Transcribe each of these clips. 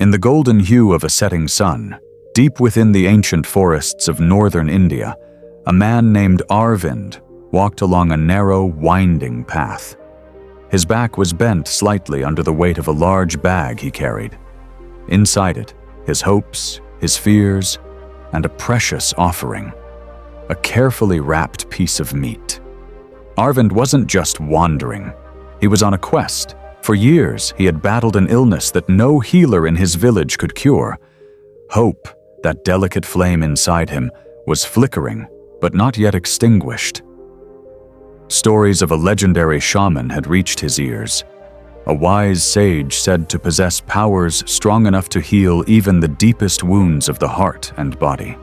In the golden hue of a setting sun, deep within the ancient forests of northern India, a man named Arvind walked along a narrow, winding path. His back was bent slightly under the weight of a large bag he carried. Inside it, his hopes, his fears, and a precious offering, a carefully wrapped piece of meat. Arvind wasn't just wandering. He was on a quest. For years, he had battled an illness that no healer in his village could cure. Hope, that delicate flame inside him, was flickering, but not yet extinguished. Stories of a legendary shaman had reached his ears. A wise sage said to possess powers strong enough to heal even the deepest wounds of the heart and body.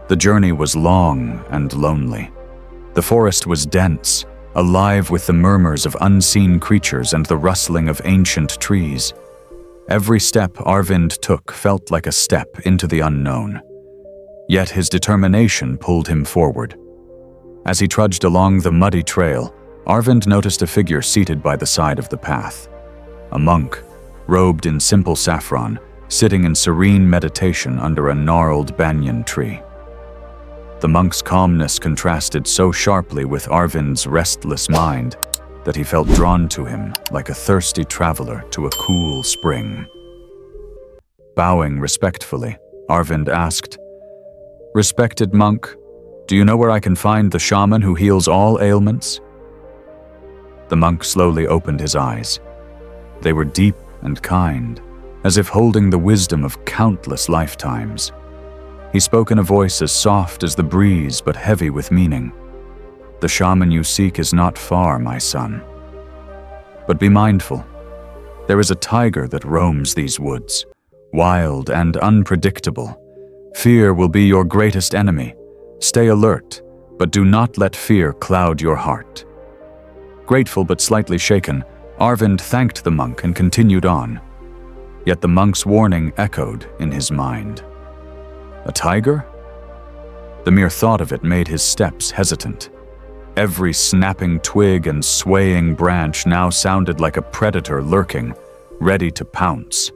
The journey was long and lonely. The forest was dense, alive with the murmurs of unseen creatures and the rustling of ancient trees. Every step Arvind took felt like a step into the unknown. Yet his determination pulled him forward. As he trudged along the muddy trail, Arvind noticed a figure seated by the side of the path. A monk, robed in simple saffron, sitting in serene meditation under a gnarled banyan tree. The monk's calmness contrasted so sharply with Arvind's restless mind that he felt drawn to him like a thirsty traveler to a cool spring. Bowing respectfully, Arvind asked, "Respected monk, do you know where I can find the shaman who heals all ailments?" The monk slowly opened his eyes. They were deep and kind, as if holding the wisdom of countless lifetimes. He spoke in a voice as soft as the breeze but heavy with meaning. "The shaman you seek is not far, my son. But be mindful. There is a tiger that roams these woods, wild and unpredictable. Fear will be your greatest enemy. Stay alert, but do not let fear cloud your heart." Grateful but slightly shaken, Arvind thanked the monk and continued on. Yet the monk's warning echoed in his mind. A tiger? The mere thought of it made his steps hesitant. Every snapping twig and swaying branch now sounded like a predator lurking, ready to pounce.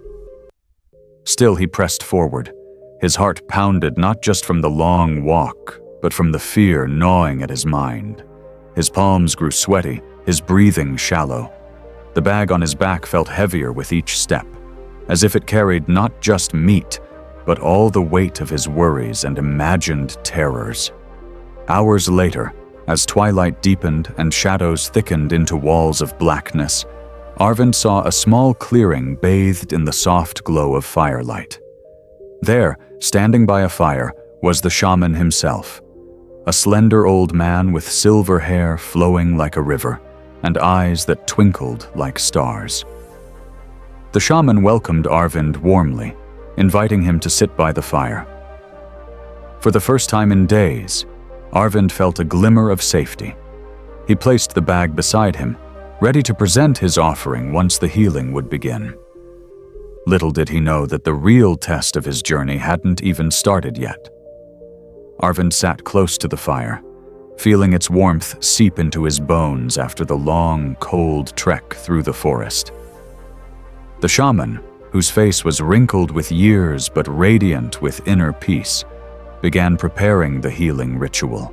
Still he pressed forward. His heart pounded not just from the long walk, but from the fear gnawing at his mind. His palms grew sweaty, his breathing shallow. The bag on his back felt heavier with each step, as if it carried not just meat, but all the weight of his worries and imagined terrors. Hours later, as twilight deepened and shadows thickened into walls of blackness, Arvind saw a small clearing bathed in the soft glow of firelight. There, standing by a fire, was the shaman himself, a slender old man with silver hair flowing like a river and eyes that twinkled like stars. The shaman welcomed Arvind warmly, inviting him to sit by the fire. For the first time in days, Arvind felt a glimmer of safety. He placed the bag beside him, ready to present his offering once the healing would begin. Little did he know that the real test of his journey hadn't even started yet. Arvind sat close to the fire, feeling its warmth seep into his bones after the long, cold trek through the forest. The shaman, whose face was wrinkled with years but radiant with inner peace, began preparing the healing ritual.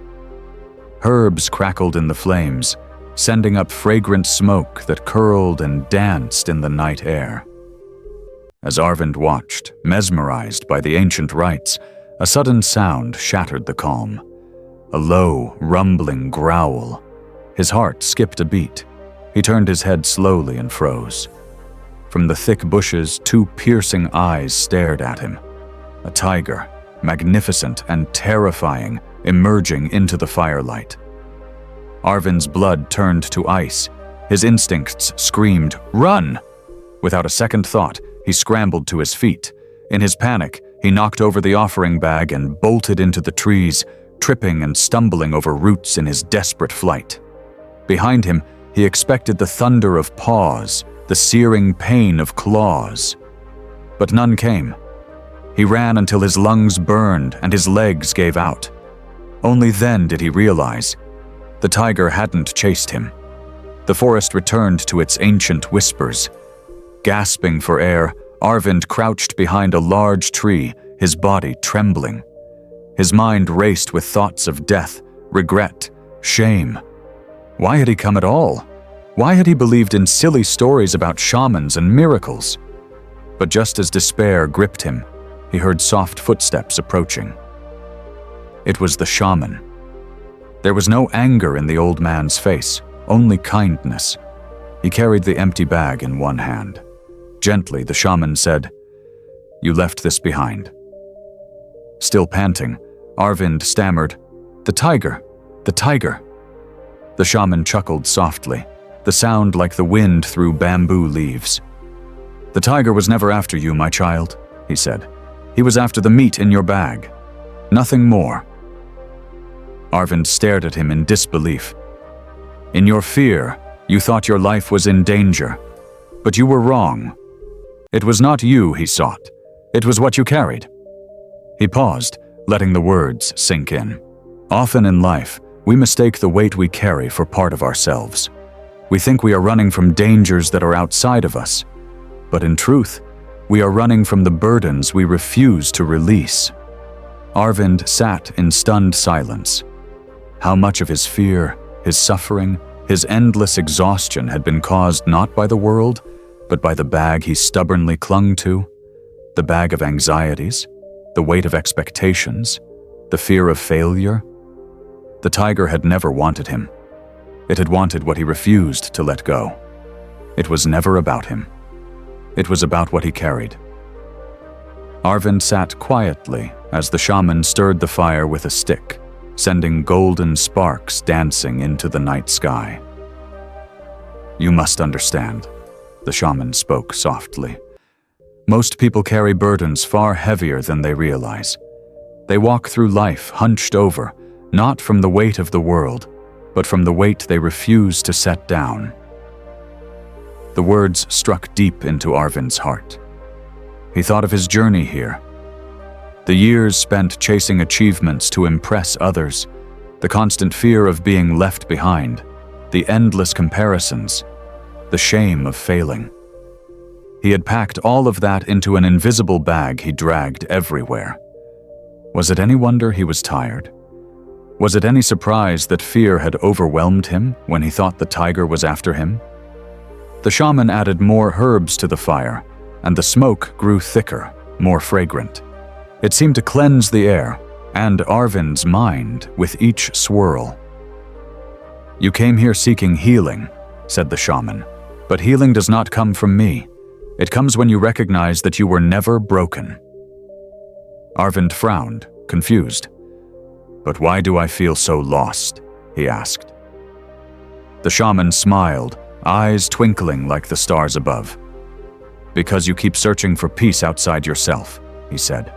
Herbs crackled in the flames, sending up fragrant smoke that curled and danced in the night air. As Arvind watched, mesmerized by the ancient rites, a sudden sound shattered the calm. A low, rumbling growl. His heart skipped a beat. He turned his head slowly and froze. From the thick bushes, two piercing eyes stared at him. A tiger, magnificent and terrifying, emerging into the firelight. Arvind's blood turned to ice. His instincts screamed, "Run!" Without a second thought, he scrambled to his feet. In his panic, he knocked over the offering bag and bolted into the trees, tripping and stumbling over roots in his desperate flight. Behind him, he expected the thunder of paws, the searing pain of claws. But none came. He ran until his lungs burned and his legs gave out. Only then did he realize the tiger hadn't chased him. The forest returned to its ancient whispers. Gasping for air, Arvind crouched behind a large tree, his body trembling. His mind raced with thoughts of death, regret, shame. Why had he come at all? Why had he believed in silly stories about shamans and miracles? But just as despair gripped him, he heard soft footsteps approaching. It was the shaman. There was no anger in the old man's face, only kindness. He carried the empty bag in one hand. Gently, the shaman said, "You left this behind." Still panting, Arvind stammered, "The tiger! The tiger!" The shaman chuckled softly, the sound like the wind through bamboo leaves. "The tiger was never after you, my child," he said. "He was after the meat in your bag. Nothing more." Arvind stared at him in disbelief. "In your fear, you thought your life was in danger. But you were wrong. It was not you he sought. It was what you carried." He paused, letting the words sink in. Often in life, we mistake the weight we carry for part of ourselves. We think we are running from dangers that are outside of us. But in truth, we are running from the burdens we refuse to release. Arvind sat in stunned silence. How much of his fear, his suffering, his endless exhaustion had been caused not by the world, but by the bag he stubbornly clung to, the bag of anxieties, the weight of expectations, the fear of failure. The tiger had never wanted him. It had wanted what he refused to let go. It was never about him. It was about what he carried. Arvind sat quietly as the shaman stirred the fire with a stick, sending golden sparks dancing into the night sky. "You must understand," the shaman spoke softly. "Most people carry burdens far heavier than they realize. They walk through life hunched over, not from the weight of the world, but from the weight they refuse to set down." The words struck deep into Arvind's heart. He thought of his journey here. The years spent chasing achievements to impress others, the constant fear of being left behind, the endless comparisons, the shame of failing. He had packed all of that into an invisible bag he dragged everywhere. Was it any wonder he was tired? Was it any surprise that fear had overwhelmed him when he thought the tiger was after him? The shaman added more herbs to the fire, and the smoke grew thicker, more fragrant. It seemed to cleanse the air and Arvind's mind with each swirl. "You came here seeking healing," said the shaman, "but healing does not come from me. It comes when you recognize that you were never broken." Arvind frowned, confused. "But why do I feel so lost?" he asked. The shaman smiled, eyes twinkling like the stars above. "Because you keep searching for peace outside yourself," he said.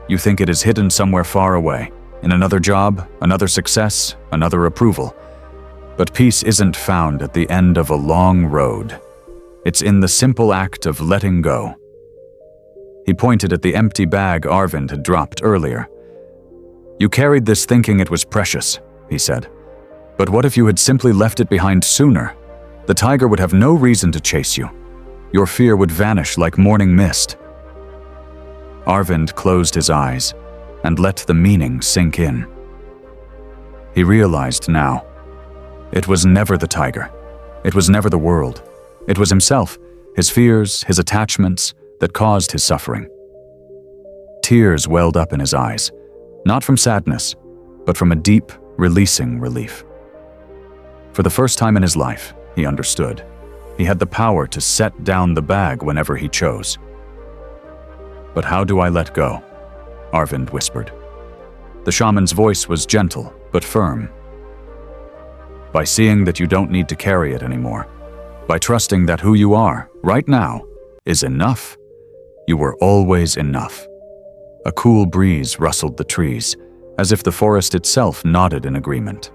"You think it is hidden somewhere far away, in another job, another success, another approval. But peace isn't found at the end of a long road. It's in the simple act of letting go." He pointed at the empty bag Arvind had dropped earlier. "You carried this thinking it was precious," he said. "But what if you had simply left it behind sooner? The tiger would have no reason to chase you. Your fear would vanish like morning mist." Arvind closed his eyes and let the meaning sink in. He realized now. It was never the tiger. It was never the world. It was himself, his fears, his attachments, that caused his suffering. Tears welled up in his eyes, not from sadness, but from a deep, releasing relief. For the first time in his life, he understood. He had the power to set down the bag whenever he chose. "But how do I let go?" Arvind whispered. The shaman's voice was gentle, but firm. "By seeing that you don't need to carry it anymore. By trusting that who you are, right now, is enough. You were always enough." A cool breeze rustled the trees, as if the forest itself nodded in agreement.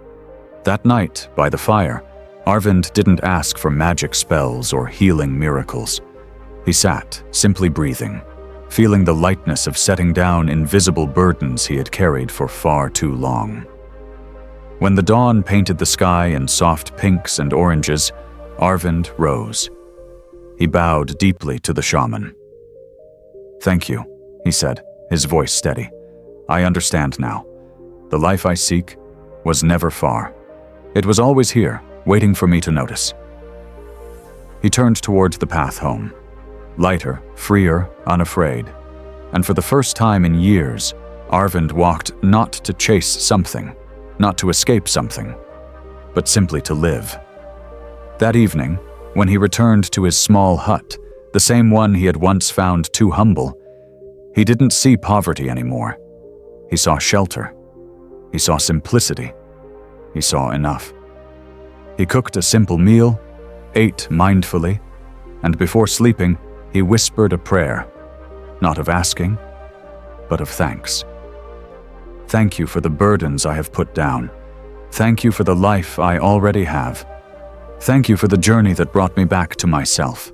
That night, by the fire, Arvind didn't ask for magic spells or healing miracles. He sat, simply breathing, feeling the lightness of setting down invisible burdens he had carried for far too long. When the dawn painted the sky in soft pinks and oranges, Arvind rose. He bowed deeply to the shaman. "Thank you," he said, his voice steady. "I understand now. The life I seek was never far. It was always here, waiting for me to notice." He turned towards the path home, lighter, freer, unafraid. And for the first time in years, Arvind walked not to chase something, not to escape something, but simply to live. That evening, when he returned to his small hut, the same one he had once found too humble, he didn't see poverty anymore. He saw shelter. He saw simplicity. He saw enough. He cooked a simple meal, ate mindfully, and before sleeping, he whispered a prayer, not of asking, but of thanks. "Thank you for the burdens I have put down. Thank you for the life I already have. Thank you for the journey that brought me back to myself."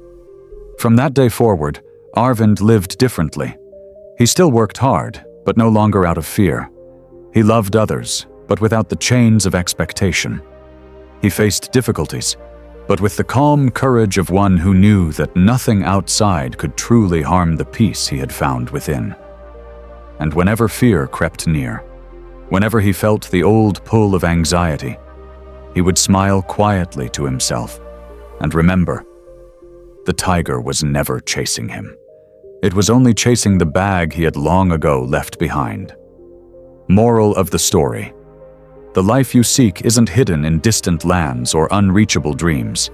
From that day forward, Arvind lived differently. He still worked hard, but no longer out of fear. He loved others, but without the chains of expectation. He faced difficulties, but with the calm courage of one who knew that nothing outside could truly harm the peace he had found within. And whenever fear crept near, whenever he felt the old pull of anxiety, he would smile quietly to himself and remember, the tiger was never chasing him. It was only chasing the bag he had long ago left behind. Moral of the story: the life you seek isn't hidden in distant lands or unreachable dreams.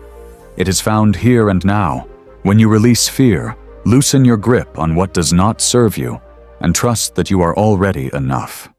It is found here and now. When you release fear, loosen your grip on what does not serve you, and trust that you are already enough.